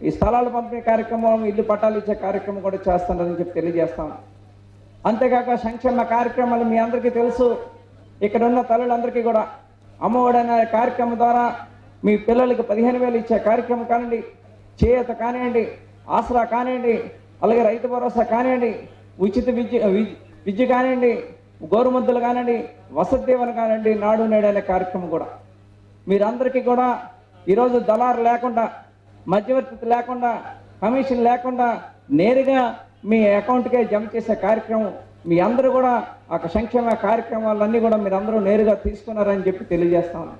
ఈ స్థలాల పంపిణీ కార్యక్రమం, ఇల్లు పట్టాలు ఇచ్చే కార్యక్రమం కూడా చేస్తున్నారని చెప్పి తెలియజేస్తాం. అంతేకాక సంక్షేమ కార్యక్రమాలు మీ అందరికీ తెలుసు. ఇక్కడ ఉన్న తల్లులందరికీ కూడా అమ్మఒడి అనే కార్యక్రమం ద్వారా మీ పిల్లలకి 15,000 ఇచ్చే కార్యక్రమం కానివ్వండి, చేయూత కానివ్వండి, ఆసరా కానివ్వండి, అలాగే రైతు భరోసా కానివ్వండి, ఉచిత విద్య కానివ్వండి, గోరుముద్దలు కానివ్వండి, వసతి దీవెన కానివ్వండి, నాడు నేడు అనే కార్యక్రమం కూడా మీరందరికీ కూడా ఈరోజు దళారు లేకుండా, మధ్యవర్తి లేకుండా, కమిషన్ లేకుండా నేరుగా మీ అకౌంట్కే జమ చేసే కార్యక్రమం మీ అందరూ కూడా ఆ సంక్షేమ కార్యక్రమాలన్నీ కూడా మీరందరూ నేరుగా తీసుకున్నారని చెప్పి తెలియజేస్తాను.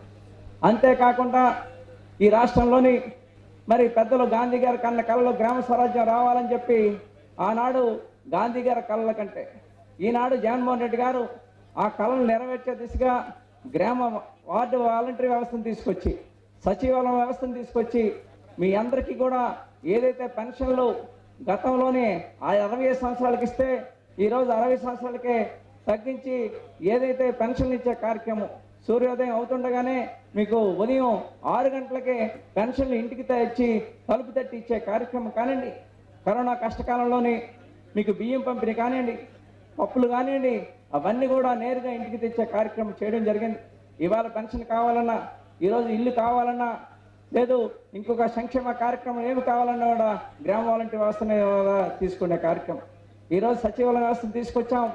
అంతేకాకుండా ఈ రాష్ట్రంలోని మరి పెద్దలు గాంధీ గారి కన్న కళలో గ్రామ స్వరాజ్యం రావాలని చెప్పి ఆనాడు గాంధీ గారి కళల కంటే ఈనాడు జగన్మోహన్ రెడ్డి గారు ఆ కళను నెరవేర్చే దిశగా గ్రామ వార్డు వాలంటరీ వ్యవస్థను తీసుకొచ్చి, సచివాలయం వ్యవస్థను తీసుకొచ్చి మీ అందరికీ కూడా ఏదైతే పెన్షన్లు గతంలోనే ఆ 65 సంవత్సరాలకి ఇస్తే ఈరోజు 60 సంవత్సరాలకే తగ్గించి ఏదైతే పెన్షన్లు ఇచ్చే కార్యక్రమం సూర్యోదయం అవుతుండగానే మీకు ఉదయం 6 గంటలకే పెన్షన్లు ఇంటికి తెచ్చి తలుపు తట్టి ఇచ్చే కార్యక్రమం కానివ్వండి, కరోనా కష్టకాలంలోని మీకు బియ్యం పంపిణీ కానివ్వండి, పప్పులు కానివ్వండి, అవన్నీ కూడా నేరుగా ఇంటికి తెచ్చే కార్యక్రమం చేయడం జరిగింది. ఇవాళ పెన్షన్ కావాలన్నా, ఈరోజు ఇల్లు కావాలన్నా, లేదు ఇంకొక సంక్షేమ కార్యక్రమం ఏమి కావాలన్నా కూడా గ్రామ వాలంటీర్ వ్యవస్థని తీసుకునే కార్యక్రమం. ఈరోజు సచివాలయ వ్యవస్థను తీసుకొచ్చాం.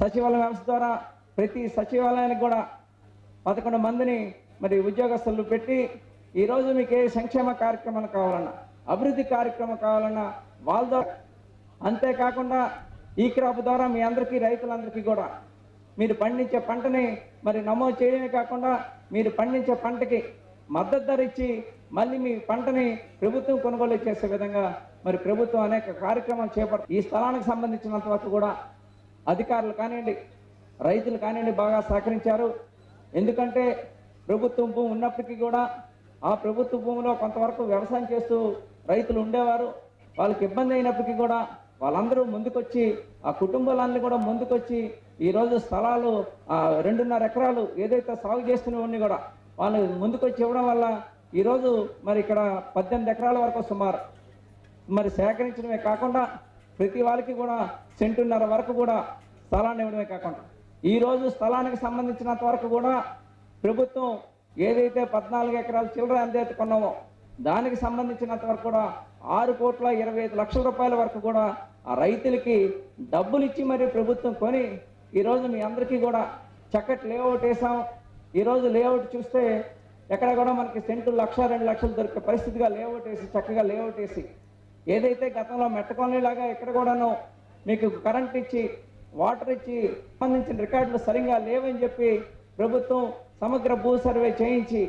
సచివాలయ వ్యవస్థ ద్వారా ప్రతి సచివాలయానికి కూడా 11 మందిని మరి ఉద్యోగస్తులు పెట్టి ఈరోజు మీకు ఏ సంక్షేమ కార్యక్రమాలు కావాలన్నా, అభివృద్ధి కార్యక్రమం కావాలన్నా వాళ్ళ ద్వారా, అంతేకాకుండా ఈ క్రాప్ ద్వారా మీ అందరికీ రైతులందరికీ కూడా మీరు పండించే పంటని మరి నమోదు చేయడమే కాకుండా మీరు పండించే పంటకి మద్దతు ధర ఇచ్చి మళ్ళీ మీ పంటని ప్రభుత్వం కొనుగోలు చేసే విధంగా మరి ప్రభుత్వం అనేక కార్యక్రమాలు చేపడుతుంది. ఈ స్థలానికి సంబంధించినంత వరకు కూడా అధికారులు కానివ్వండి, రైతులు కానివ్వండి బాగా సహకరించారు. ఎందుకంటే ప్రభుత్వం భూమి ఉన్నప్పటికీ కూడా ఆ ప్రభుత్వ భూమిలో కొంతవరకు వ్యవసాయం చేస్తూ రైతులు ఉండేవారు. వాళ్ళకి ఇబ్బంది అయినప్పటికీ కూడా వాళ్ళందరూ ముందుకొచ్చి, ఆ కుటుంబాలన్నీ కూడా ముందుకొచ్చి ఈరోజు స్థలాలు 2.5 ఎకరాలు ఏదైతే సాగు చేస్తున్నవన్నీ కూడా వాళ్ళు ముందుకొచ్చి ఇవ్వడం వల్ల ఈరోజు మరి ఇక్కడ 18 ఎకరాల వరకు సుమారు మరి సేకరించడమే కాకుండా ప్రతి వాళ్ళకి కూడా 1.5 సెంటు వరకు కూడా స్థలాన్ని ఇవ్వడమే కాకుండా ఈరోజు స్థలానికి సంబంధించినంత వరకు కూడా ప్రభుత్వం ఏదైతే 14 ఎకరాల చిల్లర ఎంతైతే కొన్నామో దానికి సంబంధించినంత వరకు కూడా 6,25,00,000 రూపాయల వరకు కూడా ఆ రైతులకి డబ్బులు ఇచ్చి మరి ప్రభుత్వం కొని ఈరోజు మీ అందరికీ కూడా చక్కటి లేఅవుట్ వేసాం. ఈరోజు లేఅవుట్ చూస్తే ఎక్కడ కూడా మనకి సెంటు 1,00,000, 2,00,000 దొరికే పరిస్థితిగా లేఅవుట్ వేసి, చక్కగా లేఅవుట్ వేసి, ఏదైతే గతంలో మెట్ట కాలనీలాగా ఇక్కడ కూడాను మీకు కరెంట్ ఇచ్చి, వాటర్ ఇచ్చి సంబంధించిన రికార్డులు సరిగ్గా లేవని చెప్పి ప్రభుత్వం సమగ్ర భూ సర్వే చేయించి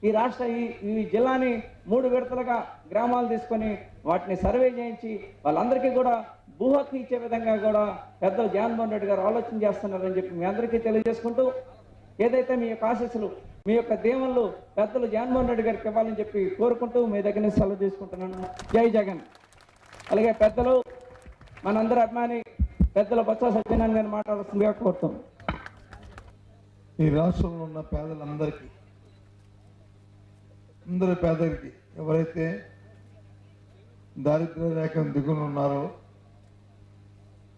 ఈ రాష్ట్ర ఈ జిల్లాని 3 విడతలుగా గ్రామాలు తీసుకొని వాటిని సర్వే చేయించి వాళ్ళందరికీ కూడా భూ హక్కు ఇచ్చే విధంగా కూడా పెద్దలు జగన్మోహన్ రెడ్డి గారు ఆలోచన చేస్తున్నారని చెప్పి మీ అందరికీ తెలియజేసుకుంటూ, ఏదైతే మీ యొక్క ఆశీస్సులు, మీ యొక్క దీవెనలు పెద్దలు జగన్మోహన్ రెడ్డి గారికి ఇవ్వాలని చెప్పి కోరుకుంటూ మీ దగ్గర నుంచి సెలవు తీసుకుంటున్నాను. జై జగన్. అలాగే పెద్దలు మనందరి అభిమాని పెద్దల బొత్స సత్యనారాయణ గారిని మాట్లాడుతుందిగా కోరుతాం. ఈ రాష్ట్రంలో ఉన్న పేదలందరికీ, అందరి పేదలకి, ఎవరైతే దారిద్ర్య రేఖ దిగులు ఉన్నారో,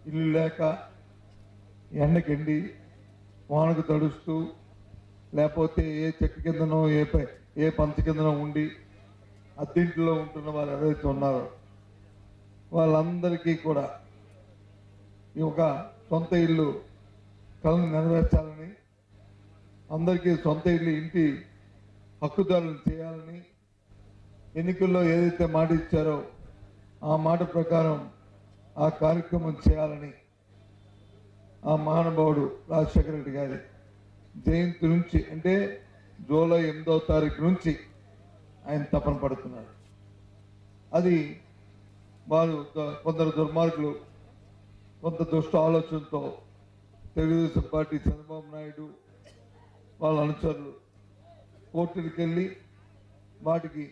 ఇల్లు లేక ఎండకెండి వానకు తడుస్తూ, లేకపోతే ఏ చెట్టు కిందనో ఏ పంచ కిందనో ఉండి అద్దెంట్లో ఉంటున్న వారు ఎవరైతే ఉన్నారో వాళ్ళందరికీ కూడా ఈ ఒక సొంత ఇల్లు కలను నెరవేర్చాలని, అందరికీ సొంత ఇల్లు ఇంటి హక్కుదారులు చేయాలని, ఎన్నికల్లో ఏదైతే మాట ఇచ్చారో ఆ మాట ప్రకారం ఆ కార్యక్రమం చేయాలని ఆ మహానుభావుడు రాజశేఖర రెడ్డి గారి జయంతి నుంచి, అంటే జూలై 8వ తారీఖు నుంచి ఆయన తపన పడుతున్నారు. అది వారు కొందరు దుర్మార్గులు కొంత దుష్ట ఆలోచనతో తెలుగుదేశం పార్టీ చంద్రబాబు నాయుడు వాళ్ళ అనుచరులు కోర్టులకు వెళ్ళి వాటికి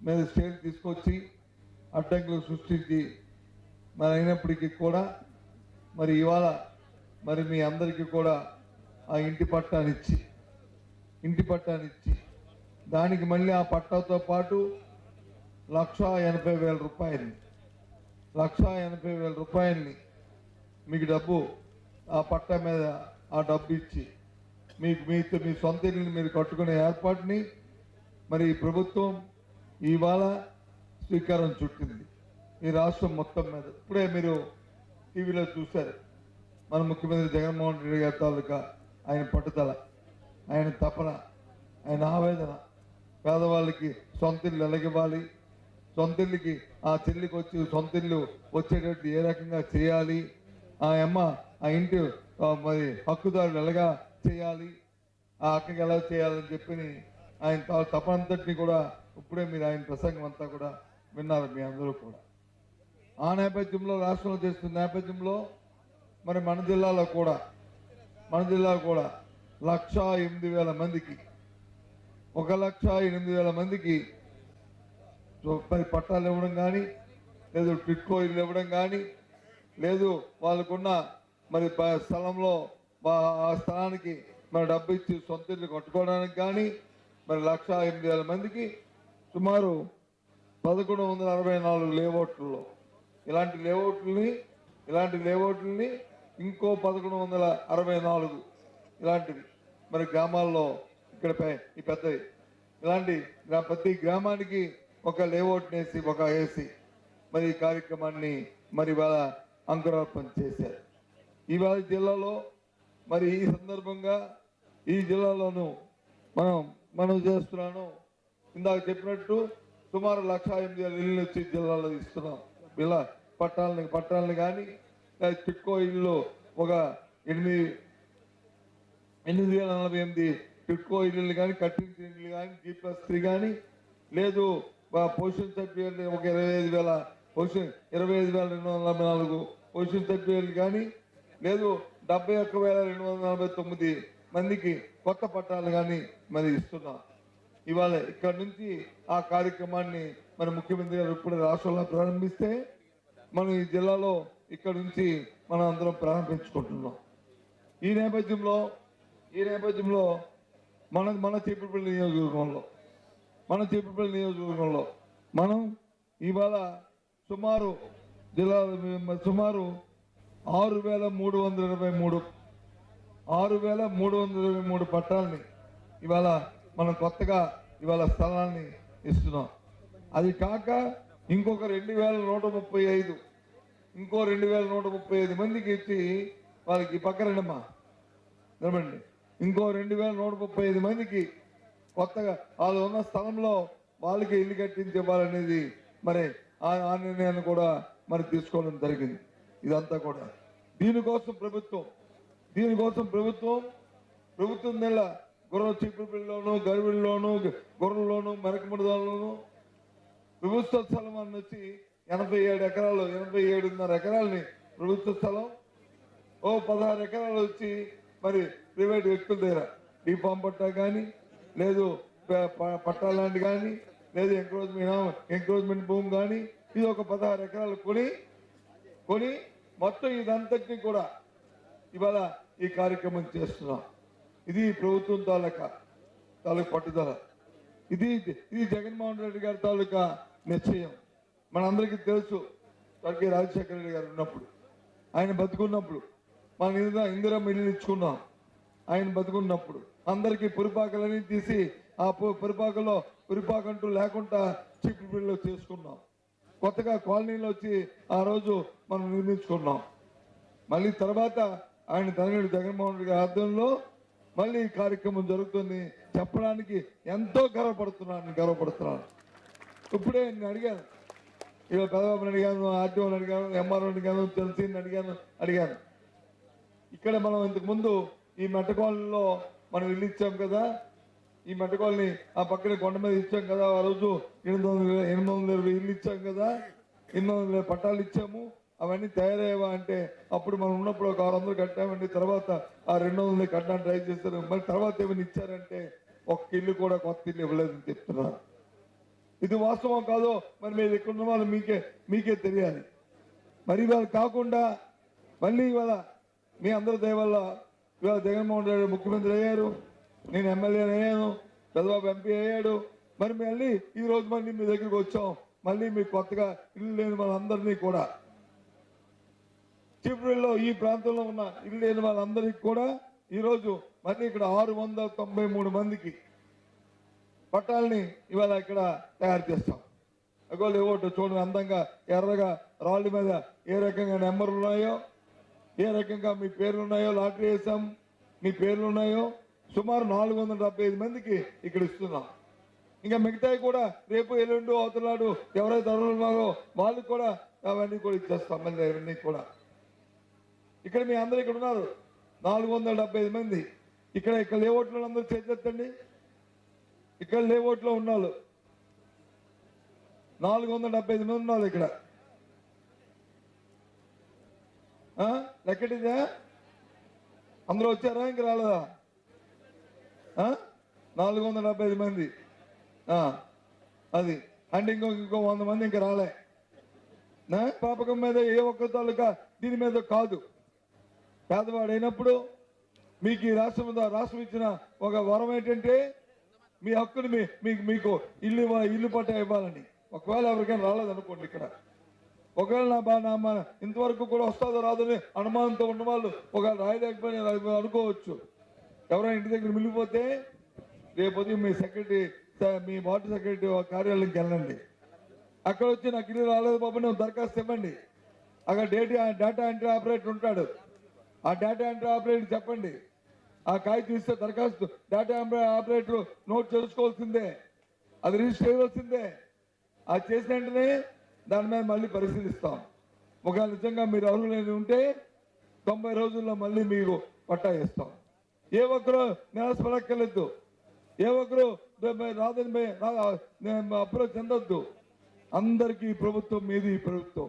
మీద స్టేట్ తీసుకొచ్చి అడ్డంకులు సృష్టించి మరి అయినప్పటికీ కూడా మరి ఇవాళ మరి మీ అందరికీ కూడా ఆ ఇంటి పట్టానిచ్చి దానికి మళ్ళీ ఆ పట్టాతో పాటు 1,80,000 రూపాయలని 1,80,000 రూపాయలని మీకు డబ్బు ఆ పట్టా మీద ఆ డబ్బు ఇచ్చి మీ సొంత ఇల్లుని మీరు కట్టుకునే ఏర్పాటుని మరి ఈ ప్రభుత్వం ఇవాళ శ్రీకారం చుట్టింది ఈ రాష్ట్రం మొత్తం మీద. ఇప్పుడే మీరు టీవీలో చూశారు మన ముఖ్యమంత్రి జగన్మోహన్ రెడ్డి గారి తాలూకా ఆయన పట్టుదల, ఆయన తపన, ఆయన ఆవేదన. పేదవాళ్ళకి సొంత ఇల్లు ఎలాగివ్వాలి, సొంత ఇల్లుకి ఆ చెల్లికి వచ్చి సొంత ఇల్లు వచ్చేటట్టు ఏ రకంగా చేయాలి, ఆ అమ్మ ఆ ఇంటి మరి హక్కుదారులు ఎలాగా చేయాలి, ఆ అక్కకి ఎలా చేయాలని చెప్పి ఆయన తపనంతటిని కూడా ఇప్పుడే మీరు ఆయన ప్రసంగం అంతా కూడా విన్నారు మీ అందరూ కూడా. ఆ నేపథ్యంలో రాష్ట్రంలో చేస్తున్న నేపథ్యంలో మరి మన జిల్లాలో కూడా 1,08,000 మందికి 1,08,000 మందికి మరి పట్టాలు ఇవ్వడం కానీ, లేదు టిట్కో ఇల్లు ఇవ్వడం కానీ, లేదు వాళ్ళకున్న మరి స్థలంలో ఆ స్థలానికి మరి డబ్బు ఇచ్చి సొంత ఇల్లు కట్టుకోవడానికి కానీ మరి 1,08,000 మందికి సుమారు 1,164 లేఅవుట్లలో ఇలాంటి లేఅవుట్లని ఇంకో 1,164 ఇలాంటివి మరి గ్రామాల్లో ఇక్కడ ఈ పెద్దవి ఇలాంటి ప్రతి గ్రామానికి ఒక లేఅవుట్ని వేసి వేసి మరి ఈ కార్యక్రమాన్ని మరి ఇవాళ అంకురార్పణ చేశారు. ఇవాళ జిల్లాలో మరి ఈ సందర్భంగా ఈ జిల్లాలోనూ మనం చేస్తున్నాను. ఇందాక చెప్పినట్టు సుమారు 1,08,000 ఇళ్ళు వచ్చి జిల్లాలో ఇస్తున్నాం. ఇలా పట్టాలని కానీ టిట్కో ఇల్లు ఒక 8,048 టిట్కో ఇల్లు కానీ, కట్టించిన ఇల్లు కానీ, G+3 కానీ, లేదు పొజిషన్ సర్టిఫికేట్ ఒక 25,244 పొజిషన్ సర్టిఫికేట్లు కానీ, లేదు 71,249 మందికి కొత్త పట్టాలు కానీ మరి ఇస్తున్నాం. ఇవాళ ఇక్కడ నుంచి ఆ కార్యక్రమాన్ని మన ముఖ్యమంత్రి గారు ఇప్పుడు రాష్ట్రంలో ప్రారంభిస్తే మనం ఈ జిల్లాలో ఇక్కడ నుంచి మనం అందరం ప్రారంభించుకుంటున్నాం. ఈ నేపథ్యంలో మన చీపురుపల్లి నియోజకవర్గంలో మనం ఇవాళ సుమారు 6,323 పట్టాలని ఇవాళ మనం కొత్తగా ఇవాళ స్థలాన్ని ఇస్తున్నాం. అది కాక ఇంకొక 2,135 మందికి ఇచ్చి వాళ్ళకి పక్కరండమ్మా నిలబండి. ఇంకో 2,135 మందికి కొత్తగా వాళ్ళు ఉన్న స్థలంలో వాళ్ళకి ఇల్లు కట్టించేవాళ్ళనేది మరి ఆ నిర్ణయాన్ని కూడా మరి తీసుకోవడం జరిగింది. ఇదంతా కూడా దీనికోసం ప్రభుత్వం నెల చీపురుపల్లిలోను, గరివిల్లోను, గొర్రెల్లోను, మెరకముడిలోను ప్రభుత్వ స్థలం అని వచ్చి 87.5 ఎకరాలని ప్రభుత్వ స్థలం, 16 ఎకరాలు వచ్చి మరి ప్రైవేట్ వ్యక్తుల దగ్గర డిఫామ్ పట్టా కానీ, లేదు పట్టా ల్యాండ్ కానీ, లేదు ఎంక్రోచ్మెంట్ భూమి కానీ, ఇది ఒక 16 ఎకరాలు కొని మొత్తం ఇదంతటినీ కూడా ఇవాళ ఈ కార్యక్రమం చేస్తున్నాం. ఇది ప్రభుత్వం తాలూకా పట్టుదల. ఇది జగన్మోహన్ రెడ్డి గారి తాలూకా నిశ్చయం. మనందరికీ తెలుసు, స్వర్గీయ రాజశేఖర రెడ్డి గారు ఉన్నప్పుడు, ఆయన బతుకున్నప్పుడు మన ఇందిరమ్మ ఇల్లు ఇచ్చుకున్నాం. ఆయన బతుకున్నప్పుడు అందరికీ పురిపాకలన్నీ తీసి ఆ పురిపాకంటూ లేకుండా చీపురుపల్లిలో చేసుకున్నాం. కొత్తగా కాలనీలో వచ్చి ఆ రోజు మనం నిర్మించుకున్నాం. మళ్ళీ తర్వాత ఆయన తనయుడు జగన్మోహన్ రెడ్డి గారి ఆధ్వర్యంలో మళ్ళీ ఈ కార్యక్రమం జరుగుతుంది చెప్పడానికి ఎంతో గర్వపడుతున్నాను. ఇప్పుడే నేను అడిగాను, ఇలా పెదబాబుని అడిగాను, ఆర్టీఓని అడిగాను, ఎంఆర్ఓని అడిగాను, తెలిసిని అడిగాను. ఇక్కడ మనం ఇంతకుముందు ఈ మెట్ట కాలనీలో మనం ఇల్లు ఇచ్చాం కదా, ఈ మెట్ట కాలనీ ఆ పక్కన కొండ మీద ఇచ్చాం కదా, ఆ రోజు 820 ఇల్లు ఇచ్చాం కదా, 800 పట్టాలు ఇచ్చాము. అవన్నీ తయారయ్యేవా అంటే అప్పుడు మనం ఉన్నప్పుడు ఒక 600 కట్టామండి. తర్వాత ఆ 200 కట్టడానికి ట్రై చేస్తారు. మరి తర్వాత ఏమైనా ఇచ్చారంటే ఒక్క ఇల్లు కూడా కొత్త ఇల్లు ఇవ్వలేదని చెప్తున్నారు. ఇది వాస్తవం కాదో మరి మీరు ఇక్కడ ఉన్న వాళ్ళు మీకే తెలియాలి. మరి ఇవాళ కాకుండా మళ్ళీ ఇవాళ మీ అందరి దయ వల్ల ఇవాళ జగన్మోహన్ రెడ్డి ముఖ్యమంత్రి అయ్యారు, నేను ఎమ్మెల్యే అయ్యాను, పెద్దబాబు ఎంపీ అయ్యాడు. మరి మళ్ళీ ఈ రోజు మళ్ళీ మీ దగ్గరికి వచ్చాం. మళ్ళీ మీకు కొత్తగా ఇల్లు లేని వాళ్ళందరినీ కూడా చివరిలో ఈ ప్రాంతంలో ఉన్న ఇల్లు లేని వాళ్ళందరికీ కూడా ఈరోజు మళ్ళీ ఇక్కడ 693 మందికి పట్టాలని ఇవాళ ఇక్కడ తయారు చేస్తాం. అగో లేవోటో చూడండి, అందంగా ఎర్రగా రాళ్ళ మీద ఏ రకంగా నెంబర్లు ఉన్నాయో, ఏ రకంగా మీ పేర్లు ఉన్నాయో, లాటరీ వేసాం మీ పేర్లు ఉన్నాయో, సుమారు 475 మందికి ఇక్కడ ఇస్తున్నాం. ఇంకా మిగతాయి కూడా రేపు ఎల్లుండు అవతలాడు ఎవరైతే అర్హులు ఉన్నారో వాళ్ళకి కూడా అవన్నీ కూడా ఇచ్చేస్తాం. మళ్ళీ అవన్నీ కూడా ఇక్కడ మీ అందరూ ఇక్కడ ఉన్నారు 475 మంది. ఇక్కడ లేఅవుట్లో అందరూ చేతెత్తండి. ఇక్కడ లేఅవుట్లో ఉన్నాళ్ళు 475 మంది ఉన్నారు ఇక్కడ. లెక్కటిదే అందరూ వచ్చారా ఇంక రాలేదా? 475 మంది. అది అంటే ఇంకో 100 మంది ఇంకా రాలే. పాపకం మీద ఏ ఒక్క తాలూకా దీని మీద కాదు. పేదవాడైనప్పుడు మీకు ఈ రాష్ట్రం ఇచ్చిన ఒక వరం ఏంటంటే మీ హక్కుని మీకు ఇల్లు పట్టా ఇవ్వాలని. ఒకవేళ ఎవరికైనా రాలేదనుకోండి, ఇక్కడ ఒకవేళ ఇంతవరకు కూడా వస్తుందో రాదని అనుమానంతో ఉన్న వాళ్ళు ఒకవేళ రాయలేకపోయినా అనుకోవచ్చు. ఎవరైనా ఇంటి దగ్గర మిగిలిపోతే రేపు మీ సెక్రటరీ మీ వార్డు సెక్రటరీ కార్యాలయంకి వెళ్ళండి. అక్కడ వచ్చి నాకు ఇల్లు రాలేదు బాబు నువ్వు దరఖాస్తు ఇవ్వండి. అక్కడ డేటా ఎంట్రీ ఆపరేటర్ ఉంటాడు. ఆ డేటా ఎంట్రీ ఆపరేటర్ చెప్పండి, ఆ కాగితం ఇస్తే దరఖాస్తు డేటా ఆపరేటర్ నోట్ చేసుకోవాల్సిందే, అది రిజిస్టర్ చేయవలసిందే. అది చేసిన వెంటనే దాని మీద మళ్ళీ పరిశీలిస్తాం. ఒకవేళ నిజంగా మీరు అర్హులైన ఉంటే 90 రోజుల్లో మళ్ళీ మీకు పట్టా ఇస్తాం. ఏ ఒక్కరు నిరాశపడక్కర్లేదు, ఏ ఒక్కరు రాదని అప్పులో చెందొద్దు. అందరికీ ప్రభుత్వం మీది. ఈ ప్రభుత్వం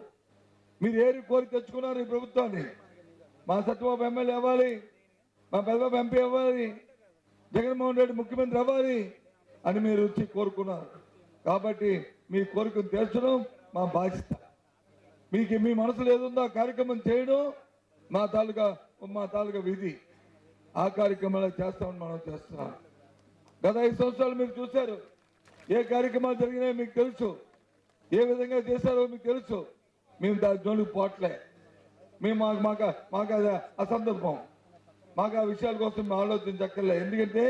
మీరు ఏరి కోరి తెచ్చుకున్నారు ఈ ప్రభుత్వాన్ని. మా సత్యబాబు ఎమ్మెల్యే అవ్వాలి, మా పెద్దబాబు ఎంపీ అవ్వాలి, జగన్మోహన్ రెడ్డి ముఖ్యమంత్రి అవ్వాలి అని మీరు వచ్చి కోరుకున్నారు. కాబట్టి మీ కోరికను తీర్చడం మా బాధ్యత. మీకు మీ మనసులో ఏదుందో ఆ కార్యక్రమం చేయడం మా తాలూకా విధి. ఆ కార్యక్రమాలు చేస్తామని మనం చేస్తున్నాం. గత 5 సంవత్సరాలు మీరు చూశారు, ఏ కార్యక్రమాలు జరిగినాయో మీకు తెలుసు, ఏ విధంగా చేశారో మీకు తెలుసు. మేము దాని జోలికి పోవట్లే. మేము మాకు అది అసందర్భం. మాకు ఆ విషయాల కోసం మేము ఆలోచించక్కర్లే. ఎందుకంటే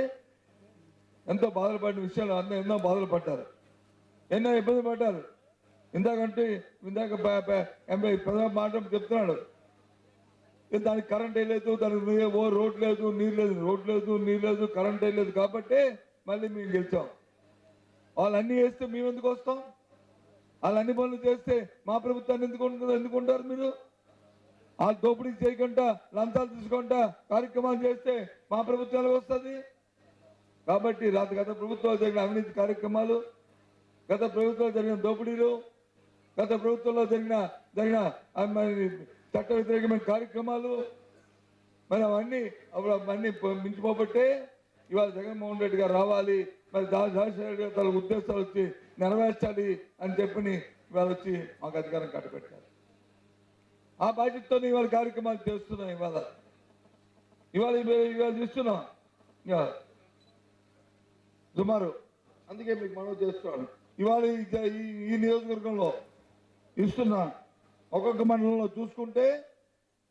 ఎంతో బాధలు పడిన విషయాలు అందరూ ఎన్నో బాధలు పడ్డారు, ఎన్నో ఇబ్బంది పడ్డారు. ఇందాక ప్రధాన మాట చెప్తున్నాడు, దానికి కరెంట్ వేయలేదు, దానికి రోడ్ లేదు, నీరు లేదు, రోడ్ లేదు, నీరు లేదు, కరెంట్ వేయలేదు. కాబట్టి మళ్ళీ మేము గెలిచాం. వాళ్ళు అన్నీ వేస్తే మేము ఎందుకు వస్తాం? వాళ్ళు అన్ని పనులు చేస్తే మా ప్రభుత్వాన్ని ఎందుకుంటారు మీరు? ఆ దోపిడీ చేయకుండా లంచాలు తీసుకుంటా కార్యక్రమాలు చేస్తే మా ప్రభుత్వాలకు వస్తుంది. కాబట్టి గత ప్రభుత్వాలు జరిగిన అవినీతి కార్యక్రమాలు, గత ప్రభుత్వంలో జరిగిన దోపిడీలు, గత ప్రభుత్వంలో జరిగిన చట్ట వ్యతిరేకమైన కార్యక్రమాలు మరి అవన్నీ మించిపోబట్టే ఇవాళ జగన్మోహన్ రెడ్డి గారు రావాలి, మరి రాజశేఖర రెడ్డి గారు తన ఉద్దేశాలు వచ్చి నెరవేర్చాలి అని చెప్పని ఇవాళ వచ్చి మాకు అధికారం కట్టబెట్టారు. ఆ బాధ్యతతో ఇవాళ కార్యక్రమాలు చేస్తున్నాం. ఇవాళ చూస్తున్నాం సుమారు. అందుకే మీకు మనవి చేస్తున్నాను. ఇవాళ ఈ నియోజకవర్గంలో ఇస్తున్నా ఒక్కొక్క మండలంలో చూసుకుంటే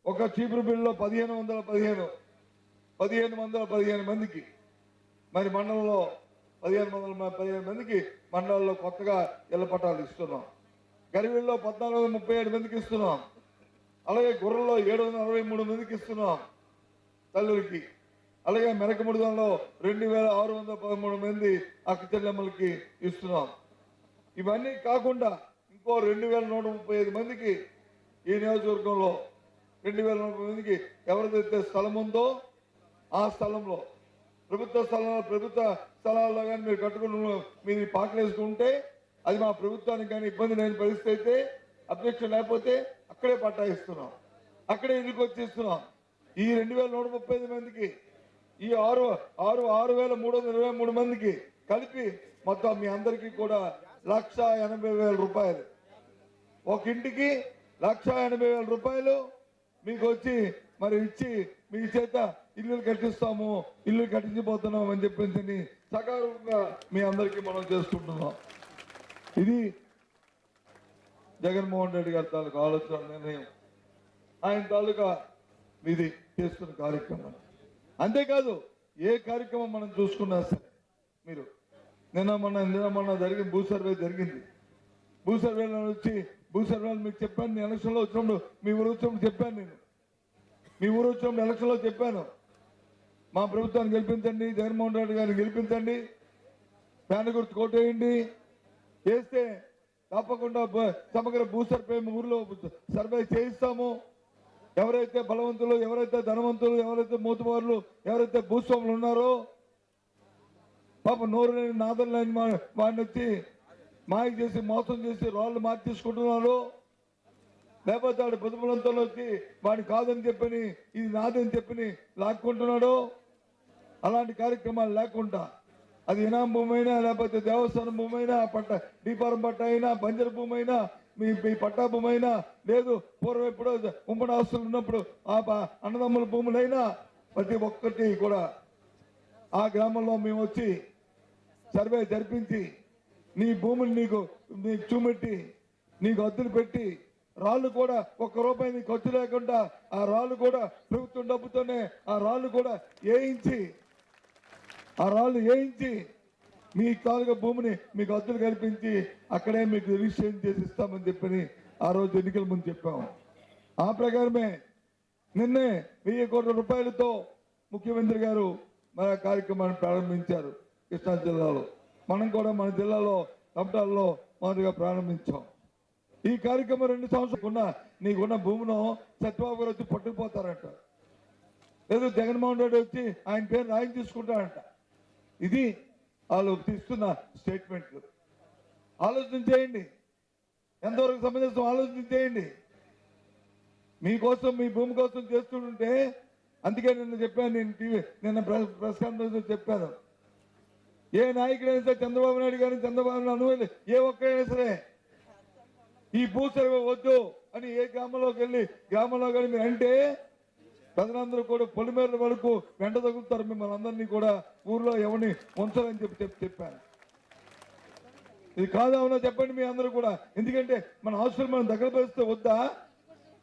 ఒక చీపురుపల్లిలో 1515 మందికి, మరి మండలంలో 1515 మందికి మండలంలో కొత్తగా ఇళ్ల పట్టాలు ఇస్తున్నాం. గరివిల్లో 1437 మందికి ఇస్తున్నాం. అలాగే గుర్రల్లో 763 మందికి ఇస్తున్నాం తల్లులకి. అలాగే మెరకముడిలో 2613 మంది అక్క చెల్లెమ్మలకి ఇస్తున్నాం. ఇవన్నీ కాకుండా ఇంకో 2135 మందికి ఈ నియోజకవర్గంలో 2130 మందికి ఎవరిదైతే స్థలం ఉందో ఆ స్థలంలో ప్రభుత్వ స్థలాల్లో కానీ మీరు కట్టుకుని మీరు పాకలేసుకుంటే అది మా ప్రభుత్వానికి కానీ ఇబ్బంది లేని పరిస్థితి అయితే, అబ్జెక్షన్ లేకపోతే అక్కడే పట్టా ఇస్తున్నాం, అక్కడే ఇల్లుకి వచ్చి ఇస్తున్నాం. ఈ 2135 మందికి, ఈ 6323 మందికి కలిపి మొత్తం మీ అందరికీ కూడా 1,80,000 రూపాయలు, ఒక ఇంటికి 1,80,000 రూపాయలు మీకు వచ్చి మరి ఇచ్చి మీ చేత ఇల్లు కట్టిస్తాము, ఇల్లు కట్టించిపోతున్నాం అని చెప్పేసి సకాలంగా మీ అందరికీ మనం చేసుకుంటున్నాం. ఇది జగన్మోహన్ రెడ్డి గారి తాలూకా ఆలోచన నిర్ణయం, ఆయన తాలూకా ఇది చేస్తున్న కార్యక్రమం. అంతేకాదు ఏ కార్యక్రమం మనం చూసుకున్నా సరే, మీరు నిన్న మొన్న జరిగింది, భూ సర్వే జరిగింది. భూ సర్వేలో వచ్చి భూ సర్వేలు మీకు చెప్పాను, నేను ఎలక్షన్లో వచ్చినప్పుడు మీ ఊరు వచ్చినప్పుడు చెప్పాను, నేను మీ ఊరు వచ్చినప్పుడు ఎలక్షన్లో చెప్పాను, మా ప్రభుత్వాన్ని గెలిపించండి, జగన్మోహన్ రెడ్డి గారిని గెలిపించండి, ఫ్యాన్ గుర్తు కోటేయండి, వేస్తే తప్పకుండా సమగ్ర భూ సర్వే ఊర్లో సర్వే చేయిస్తాము. ఎవరైతే బలవంతులు, ఎవరైతే ధనవంతులు, ఎవరైతే మూతుబారులు, ఎవరైతే భూస్వాములు ఉన్నారో, పాప నోరు లేని నాదం లేని వాడిని వచ్చి మాయ చేసి మోసం చేసి రాళ్ళు మార్చి తీసుకుంటున్నారు, లేకపోతే వాడి పొదుపులంతో వచ్చి వాడి కాదని చెప్పని ఇది నాదని చెప్పని లాక్కుంటున్నాడు. అలాంటి కార్యక్రమాలు లేకుండా అది ఇనాం భూమి అయినా, లేకపోతే దేవస్థానం భూమి అయినా, డీపారం పట్ట అయినా, బంజరు భూమి అయినా, మీ పట్టా భూమి అయినా, లేదు పూర్వం ఎప్పుడో ఉమ్మడి ఆస్తులు ఉన్నప్పుడు ఆ అన్నదమ్ముల భూములైనా ప్రతి ఒక్కటి కూడా ఆ గ్రామంలో మేము వచ్చి సర్వే జరిపించి నీ భూమిని నీకు చూపెట్టి నీకు అద్దులు పెట్టి రాళ్ళు కూడా ఒక్క రూపాయి నీకు ఖర్చు లేకుండా ఆ రాళ్ళు కూడా ప్రభుత్వం డబ్బుతోనే ఆ రాళ్ళు కూడా వేయించి మీ తాలూకా భూమిని మీకు అద్దులు కల్పించి అక్కడే మీకు రిజిస్ట్రేషన్ చేసి ఇస్తామని చెప్పని ఆ రోజు ఎన్నికల ముందు చెప్పాము. ఆ ప్రకారమే నిన్నే 1000 కోట్ల రూపాయలతో ముఖ్యమంత్రి గారు మన కార్యక్రమాన్ని ప్రారంభించారు కృష్ణా జిల్లాలో. మనం కూడా మన జిల్లాలో తమటాల్లో మొదటిగా ప్రారంభించాం. ఈ కార్యక్రమం 2 సంవత్సరాలు నీకున్న భూమిలో సత్యబాబు గారు వచ్చి పట్టుకుపోతారంట, లేదు జగన్మోహన్ రెడ్డి వచ్చి ఆయన పేరు రాయించి తీసుకుంటారంట. ఇది వాళ్ళు తీస్తున్న స్టేట్మెంట్లు. ఆలోచన చేయండి, ఎంతవరకు సమంజసం ఆలోచన చేయండి. మీకోసం మీ భూమి కోసం చేస్తుంటే, అందుకే నిన్న చెప్పాను, నిన్న ప్రెస్ కాన్ఫరెన్స్ చెప్పాను, ఏ నాయకుడైనా సరే చంద్రబాబు నాయుడు గారిని చంద్రబాబు అనువైన ఏ ఒక్కరైనా సరే ఈ భూ సర్వే వద్దు అని ఏ గ్రామంలోకి వెళ్ళి గ్రామంలో కానీ మీరు అంటే ప్రజలందరూ కూడా పొలిమేర వరకు వెంట తగులుతారు, మిమ్మల్ని అందరినీ కూడా ఊర్లో ఎవరిని ఉంచాలని చెప్పాను. ఇది కాదవునా చెప్పండి మీ అందరూ కూడా, ఎందుకంటే మన హాస్టల్ మనం దగ్గర పరిస్తే వద్దా?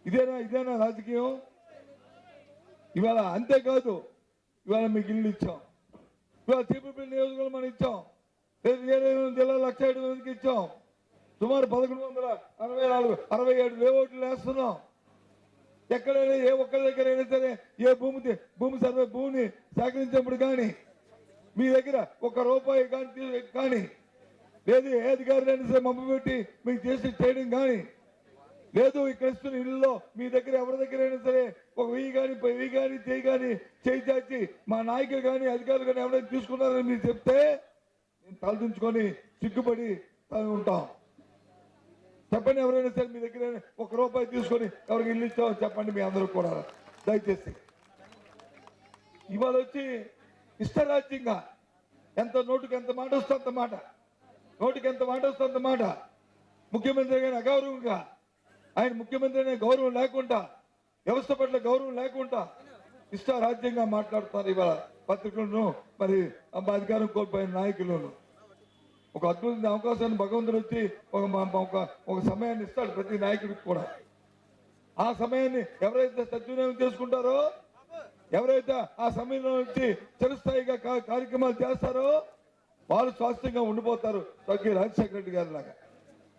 ఇదేనా రాజకీయం? ఇవాళ అంతేకాదు, ఇవాళ మీకు ఇల్లు ఇచ్చాం, ఇవాళ చీపురుపల్లి నియోజకవర్గం మనం ఇచ్చాం, జిల్లా 1,07,000 మందికి ఇచ్చాం, సుమారు 1167 లేఅవుట్లు వేస్తున్నాం. ఎక్కడైనా ఏ ఒక్కరి దగ్గర అయినా సరే ఏ భూమి సర్వే భూమిని సేకరించినప్పుడు కానీ మీ దగ్గర ₹1 కానీ లేదు ఏ అధికారులైనా సరే మబ్బు పెట్టి మీకు చేయడం కానీ లేదు, ఇక్కడ ఇస్తున్న ఇళ్ళలో మీ దగ్గర ఎవరి దగ్గర అయినా సరే 1000 కానీ 1000 కానీ చేయి చాచి మా నాయకులు కానీ అధికారులు కానీ ఎవరైనా తీసుకున్నారని మీరు చెప్తే నేను తలదించుకొని సిగ్గుపడి ఉంటాం. చెప్పండి, ఎవరైనా సరే మీ దగ్గర ₹1 తీసుకొని ఎవరికి ఇల్లు ఇచ్చామో చెప్పండి మీ అందరూ కూడా దయచేసి. ఇవాళ వచ్చి ఇష్టరాజ్యంగా నోటుకి ఎంత మాట వస్తే అంత మాట, ముఖ్యమంత్రి గారిని అగౌరవంగా, ఆయన ముఖ్యమంత్రి అనే గౌరవం లేకుండా, వ్యవస్థ పట్ల గౌరవం లేకుండా ఇష్టారాజ్యంగా మాట్లాడుతున్నారు ఇవాళ పత్రికలను, మరి అధికారం కోల్పోయిన నాయకులను. ఒక అద్భుతమైన అవకాశాన్ని భగవంతుడు వచ్చి ఒక సమయాన్ని ఇస్తాడు ప్రతి నాయకుడికి కూడా. ఆ సమయాన్ని ఎవరైతే సద్వినియోగం చేసుకుంటారో, ఎవరైతే ఆ సమయంలో వచ్చి చిరస్థాయిగా కార్యక్రమాలు చేస్తారో వాళ్ళు స్వాస్థ్యంగా ఉండిపోతారు, రాజశేఖర రెడ్డి గారి లాగా.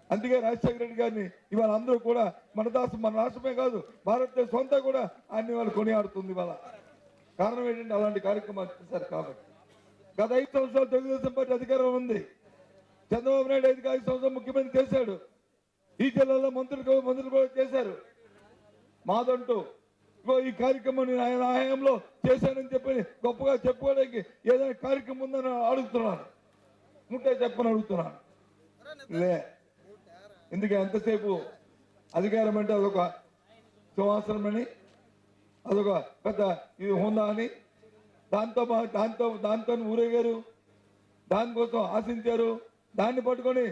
అందుకే రాజశేఖర రెడ్డి గారిని ఇవాళ అందరూ కూడా మన రాష్ట్రమే కాదు భారతదేశం అంతా కూడా ఆయన్ని వాళ్ళు కొనియాడుతుంది. ఇవాళ కారణం ఏంటంటే అలాంటి కార్యక్రమాలు చేశారు కాబట్టి. గత 5 సంవత్సరాలు తెలుగుదేశం పార్టీ అధికారం ఉంది, చంద్రబాబు నాయుడు 5 సంవత్సరాలు ముఖ్యమంత్రి చేశాడు, ఈ జిల్లాలో మంత్రులు కూడా చేశారు. మాదంటూ ఈ కార్యక్రమం నేను ఆయన హయాంలో చేశానని చెప్పి గొప్పగా చెప్పుకోవడానికి ఏదైనా కార్యక్రమం ఉందని అడుగుతున్నాను, ఉంటే చెప్పని అడుగుతున్నాను. లే, ఎందుకంటే ఎంతసేపు అధికారం అంటే అదొక సింహాసనం అని, అదొక పెద్ద ఇది హోందా అని, దాంతో ఊరేగారు, దానికోసం ఆశించారు, దాన్ని పట్టుకొని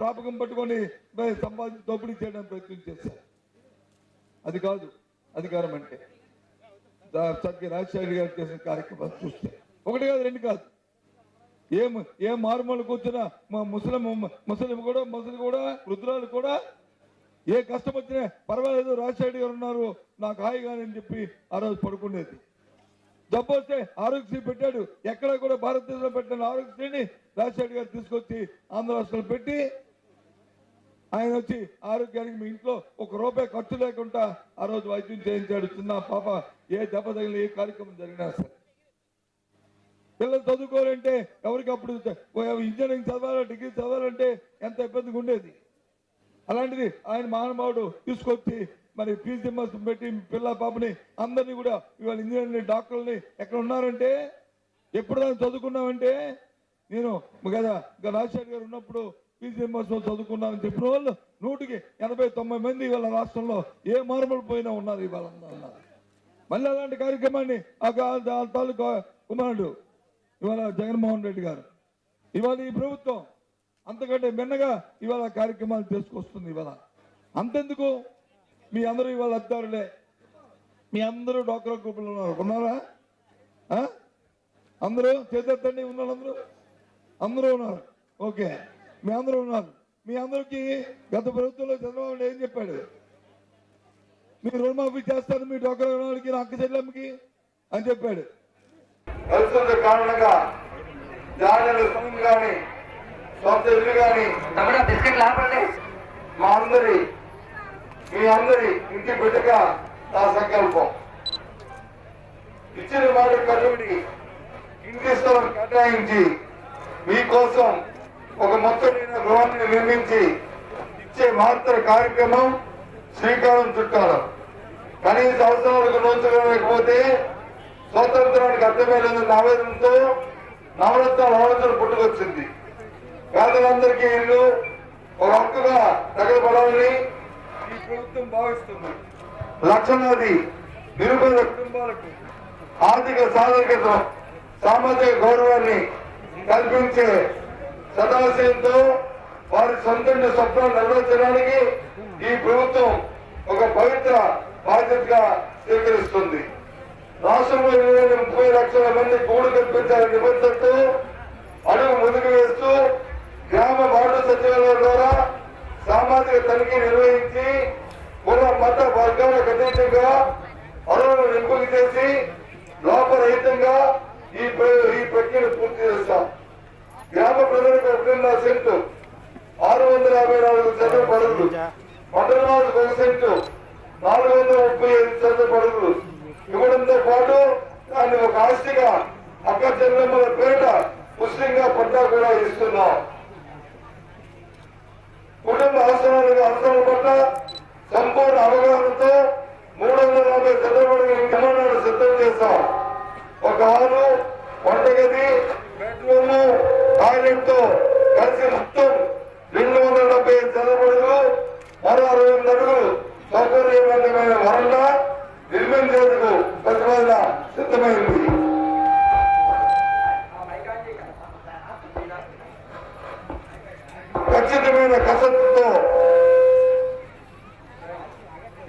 ప్రాపకం పట్టుకొని సంపాదించి దోపిడీ చేయడానికి ప్రయత్నం చేశారు. అది కాదు అధికారం అంటే. సత్య రాజశేఖర గారు చేసిన కార్యక్రమాలు చూస్తే 1 కాదు 2 కాదు, ఏం మారుమూల కూర్చున్న ముసలి కూడా వృద్ధురాలు కూడా ఏ కష్టం వచ్చినా పర్వాలేదు రాజశేఖర్ గారు ఉన్నారు నాకు హాయిగా అని చెప్పి ఆ రోజు పడుకునేది. జబ్బు వస్తే ఆరోగ్యశ్రీ పెట్టాడు. ఎక్కడ కూడా భారతదేశంలో పెట్టిన ఆరోగ్యశ్రీని రాజశేఖర్ గారు తీసుకొచ్చి ఆంధ్ర రాష్ట్రంలో పెట్టి ఆయన వచ్చి ఆరోగ్యానికి మీ ఇంట్లో ₹1 ఖర్చు లేకుండా ఆ రోజు వైద్యం చేయించాడు. చిన్న పాప ఏ దెబ్బ తగిలి ఏ కార్యక్రమం జరిగినా సరే. పిల్లలు చదువుకోవాలంటే ఎవరికి అప్పుడు ఇంజనీరింగ్ చదవాలా డిగ్రీ చదవాలంటే ఎంత ఇబ్బందిగా ఉండేది. అలాంటిది ఆయన మహానుభావుడు తీసుకొచ్చి మరి ఫీజు రింబర్స్మెంట్ పెట్టి పిల్ల పాపని అందరినీ కూడా ఇవాళ ఇంజనీర్ని డాక్టర్ని ఎక్కడ ఉన్నారంటే ఎప్పుడు దాన్ని చదువుకున్నామంటే నేను కదా రాజశేఖర్ గారు ఉన్నప్పుడు ఫీజు రింబర్స్మెంట్ చదువుకున్నానని చెప్పిన వాళ్ళు 180-90 మంది ఇవాళ రాష్ట్రంలో ఏ మార్మల్ పోయినా ఉన్నారు ఇవాళ ఉన్నారు. మళ్ళీ అలాంటి కార్యక్రమాన్ని ఆ తాలూకా కుమారుడు ఇవాళ జగన్మోహన్ రెడ్డి గారు ఇవాళ ఈ ప్రభుత్వం అంతకంటే మిన్నగా ఇవాళ కార్యక్రమాలు తీసుకొస్తుంది. ఇవాళ అంతెందుకు మీ అందరూ ఇవాళ అద్దారులే, మీ అందరూ డ్వాక్రా గ్రూపులు ఉన్నారా? అందరూ చేతెత్తండి. ఉన్నారు అందరూ ఉన్నారు. ఓకే, మీ అందరూ ఉన్నారు. మీ అందరికీ గత ప్రభుత్వంలో చంద్రబాబు ఏం చెప్పాడు? మీరు రుణమాఫీ చేస్తారు మీ డ్వాక్రా రుణాలకి అక్క చెల్లెమ్మకి అని చెప్పాడు. కారణంగా జాడలు కానీ సొంత ఇల్లు కానీ మా అందరి మీ అందరి ఇంటి బిడ్డగా నా సంకల్పం. ఇచ్చిన మాట కట్టుబడి ఇంటి స్థలం కేటాయించి మీకోసం ఒక మొత్తమైన గృహాన్ని నిర్మించి ఇచ్చే మహత్తర కార్యక్రమం శ్రీకారం చుట్టారు. కనీస అవసరాలకు నోచుకోలేకపోతే స్వాతంత్రానికి అర్థమే లేదన్న ఆవేదనతో నవరత్నాల ఆలోచన పుట్టుకొచ్చింది. పేదలందరికీ ఇల్లు ఒక హక్కుగా తగలబడాలని ఈ ప్రభుత్వం భావిస్తుంది. లక్షలాది నిరుపేద కుటుంబాలకు ఆర్థిక సాధకత సామాజిక గౌరవాన్ని కల్పించే సదాశయంతో వారి సొంత స్వప్నాలు నెరవేర్చడానికి ఈ ప్రభుత్వం ఒక పవిత్ర బాధ్యతగా స్వీకరిస్తుంది. రాష్ట్రంలో 30 లక్షల మంది గూడు కల్పించాలని నిబంధనతో అడుగు ముందుకు వేస్తూ గ్రామ వార్డు సచివాలయాల ద్వారా సామాజిక తనిఖీ నిర్వహించి కుల మత వర్గాలకు అతీతంగా అరువులను ఎంపిక చేసి లోపరహితంగా ఈ ప్రక్రియను పూర్తి చేస్తాం. గ్రామ ప్రజలకు 1.5 సెంటు 654 చదరపు అడుగులు, మండలాలకు 1 సెంటు 435 చదరపు అడుగులు ఇవ్వడంతో పాటు దాన్ని ఒక ఆస్తిగా అక్క చెల్లెమ్మల పేరిట ముస్లింగా పట్టా కూడా ఇస్తున్నాం. కుటుంబ అవసరాల పట్ల సంపూర్ణ అవగాహనతో 350 చదరపు నిర్మాణాలు సిద్ధం చేస్తాం. ఒక హాలు, వంటగది, బెడ్రూమ్, టాయిలెట్ తో కలిసి మొత్తం 270 చదరపు అడుగులు, మరో 68 అడుగులు సౌకర్యవంతమైన వరండా నిర్మించేందుకు ప్రతిపాదన సిద్ధమైంది. ఖచ్చితమైన కసరత్తుతో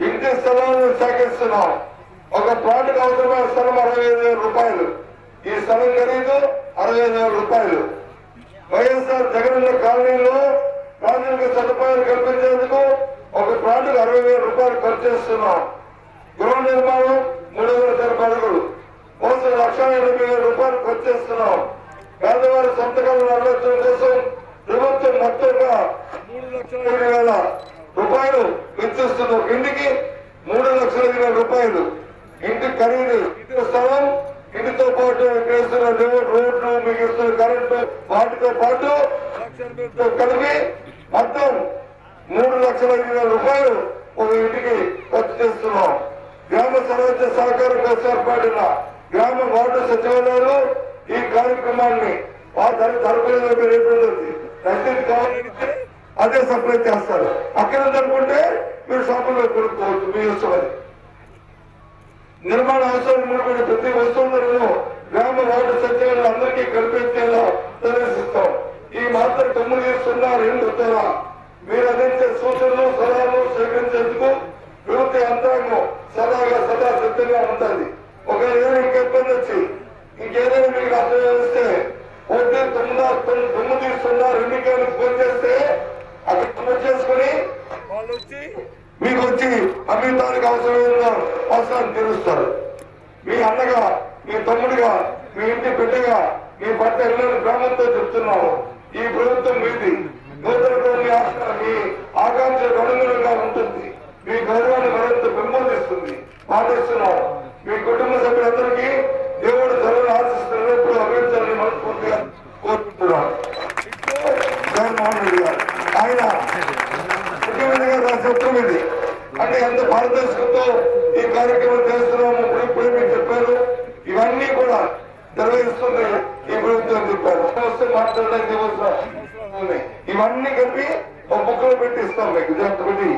ఇంటి స్థలాలను సేకరిస్తున్నాం. ఒక ప్లాట్కి అవసరమైన స్థలం 65,000 రూపాయలు. ఈ స్థలం ఖరీదు 65,000 రూపాయలు. వైఎస్ఆర్ జగనన్న కాలనీలో ప్రాథమిక సదుపాయాలు కల్పించేందుకు ఒక ప్లాట్కు 60,000 రూపాయలు ఖర్చు చేస్తున్నాం. గృహ నిర్మాణం 3,000 చదరపు అడుగులు కోసం 1,80,000 రూపాయలు ఖర్చు చేస్తున్నాం. పేదవారి సొంతకాలను నెరవేర్చడం కోసం ప్రభుత్వం మొత్తంగా 3,20,000 రూపాయలు వెచ్చిస్తున్నాం. ఇంటికి 3,20,000 రూపాయలు. ఇంటి ఖరీదు, ఇంటి స్థలం, ఇంటితో పాటు వేస్తున్న రోడ్లు, మిగిలిస్తున్న కరెంటు, వాటితో పాటు కలిపి మొత్తం 3,20,000 రూపాయలు ఒక ఇంటికి ఖర్చు చేస్తున్నాం. గ్రామ స్వరాజ్య సహకారం కోసం ఏర్పడిన గ్రామ వార్డు సచివాలయాలు ఈ కార్యక్రమాన్ని రసీదు కావాలంటే అదే సప్లై చేస్తారు. అక్కడ జరుపుకుంటే మీరు షాపుల్లో కొనుక్కోవచ్చు మీ ఇష్టమని. నిర్మాణ అవసరం ఉన్నటువంటి ప్రతి వస్తువులను గ్రామ వార్డు సచివాలయాలు అందరికీ కల్పించేలా ప్రదర్శిస్తాం. ఈ మాత్రం 902 ద్వారా మీరు అందించే సూచనలు సలహాలు స్వీకరించేందుకు ప్రభుత్వ యంత్రాంగం సదా సిద్ధంగా ఉంటుంది. ఒకవేళ ఇంకా ఇబ్బంది వచ్చి ఇంకేదైనా మీకు అర్థం చేస్తే 1-902 ఫోన్ చేస్తే అక్కడ ఫోన్ చేసుకుని వాళ్ళ మీకు వచ్చి అభివృద్ధానికి అవసరాన్ని తీరుస్తారు. మీ అన్నగా, మీ తమ్ముడిగా, మీ ఇంటి బిడ్డగా, మీ పట్ల ఎల్లరి గ్రామంతో చెప్తున్నాము, ఈ ప్రభుత్వం మీది. నూతన మీ ఆకాంక్షలకు అనుగుణంగా ఉంటుంది. మీ గౌరవాన్ని మరింత పెంపొందిస్తుంది. పాటిస్తున్నాం. మీ కుటుంబ సభ్యులందరికీ దేవుడు ధరలు ఆశిస్తున్నారు. ఎప్పుడు అభివృద్ధాన్ని మనస్ఫూర్తిగా కోరుకుంటున్నాం. జగన్మోహన్ రెడ్డి గారు ఆయన ముఖ్యమంత్రిగా రాసిన ఉత్తరం ఇది. అంటే ఎంత పారదర్శకతో ఈ కార్యక్రమం చేస్తున్నాము. ఇప్పుడు మీకు చెప్పారు. ఇవన్నీ కూడా నిర్వహిస్తుంది ఈ ప్రభుత్వం చెప్పారు. వస్తే మాట్లాడడానికి ఇవన్నీ కలిపి ఒక బుక్కలో పెట్టి ఇస్తాం మీకు. జాగ్రత్త పెట్టి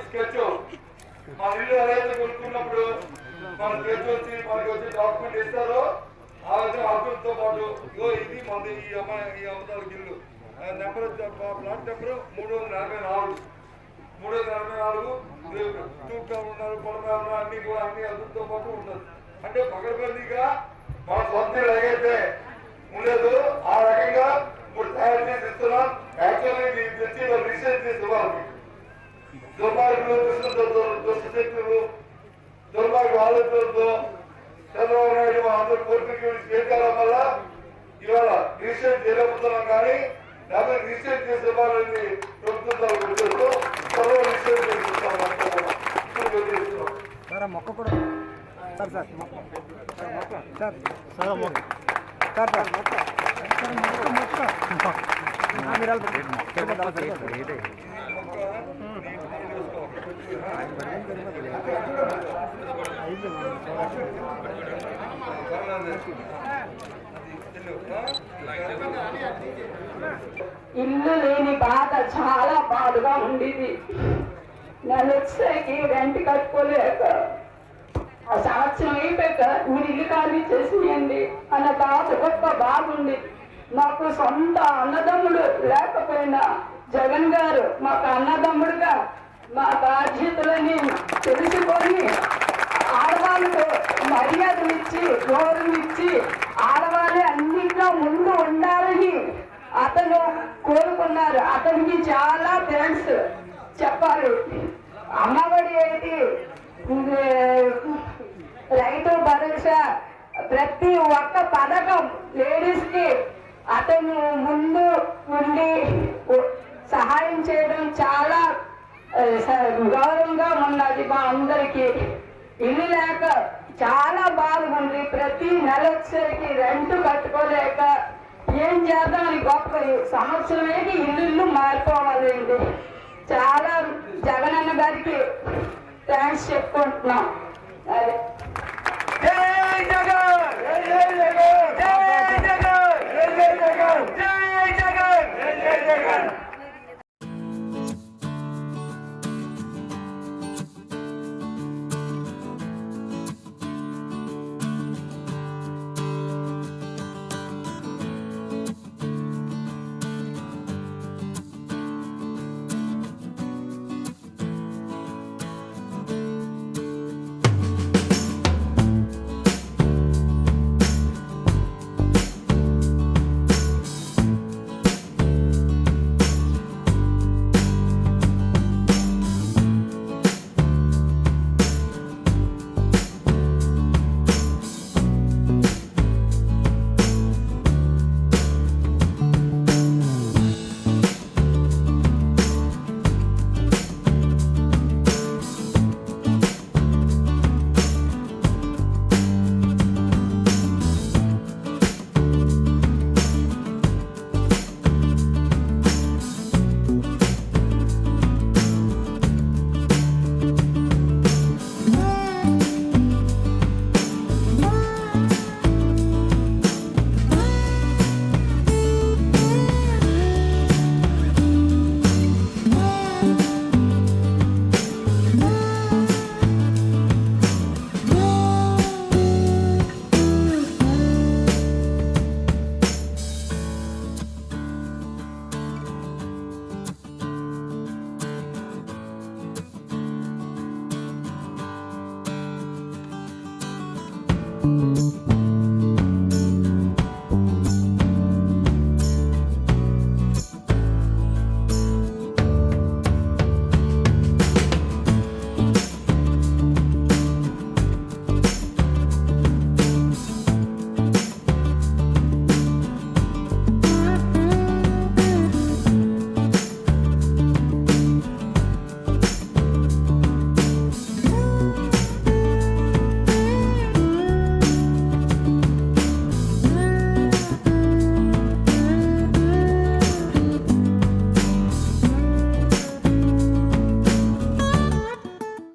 స్కెచ్ మా ఇల్లు ఎవరైతే కొనుక్కున్నప్పుడు మన స్కెచ్ వచ్చి మనకి వచ్చి డాక్యుమెంట్ ఇస్తారో ఆ హక్కులతో పాటు ఇగో ఇది మన ఈ అమ్మాయి ఈ అవతాల ఇల్లు నెంబర్ ప్లాట్ నెంబర్ 344 ఉన్నారు పొలమే అన్ని కూడా అన్ని అదుపుతో పాటు ఉంటుంది. అంటే పగడబందీగా మన సొంత ఏదైతే ఉండేదో ఆ రకంగా ఇప్పుడు తయారు చేసి ఇస్తున్నాం. యాక్చువల్లీ తెచ్చి రీసెర్చ్ చేసి ఇవ్వాలి. దుర్మార్గులు, దుష్టశక్తులు, దుర్మార్గ ఆలోచనలతో చంద్రబాబు నాయుడు అందరూ కోర్టుకి చేయాల వల్ల ఇవాళ రీసెర్చ్ చేయలేకపోతున్నాం. కానీ లేకపోతే రీసెర్చ్ చేసి ఇవ్వాలని ప్రభుత్వం త్వరలో రీసెర్చ్ చేస్తున్నాం. మొక్క కూడా ఇల్లు లేని బాధ చాలా బాధగా ఉండేది. నేను వచ్చేకి రెంట్ కట్టుకోలేక ఆ సంవత్సరం అయిపోయాక మీరు ఇల్లు ఖాళీ చేసియండి అన్న బాధ గొప్ప బాగుంది. మాకు సొంత అన్నదమ్ముడు లేకపోయినా జగన్ గారు మాకు అన్నదమ్ముడుగా మా బాధ్యతలని తెలుసుకొని ఆడవాళ్ళకు మర్యాదలు ఇచ్చి గౌరవం ఇచ్చి ఆడవాళ్ళే అన్నింటిలో ముందు ఉండాలని అతను కోరుకున్నారు. అతనికి చాలా థ్యాంక్స్ చెప్పాలి. అమ్మఒడి ఏంటి, రైతు భరోసా, ప్రతి ఒక్క పథకం లేడీస్ కి అతను ముందు ఉండి సహాయం చేయడం చాలా గౌరవంగా ఉన్నది. మా అందరికి ఇల్లు లేక చాలా బాగుంది. ప్రతి నెల వచ్చేసరికి రెంట్ కట్టుకోలేక ఏం చేద్దామని గొప్ప సంవత్సరమేకి ఇల్లు మారిపోవాలండి. చాలా జగనన్న గారికి థ్యాంక్స్ చెప్పుకుంటున్నాం. అదే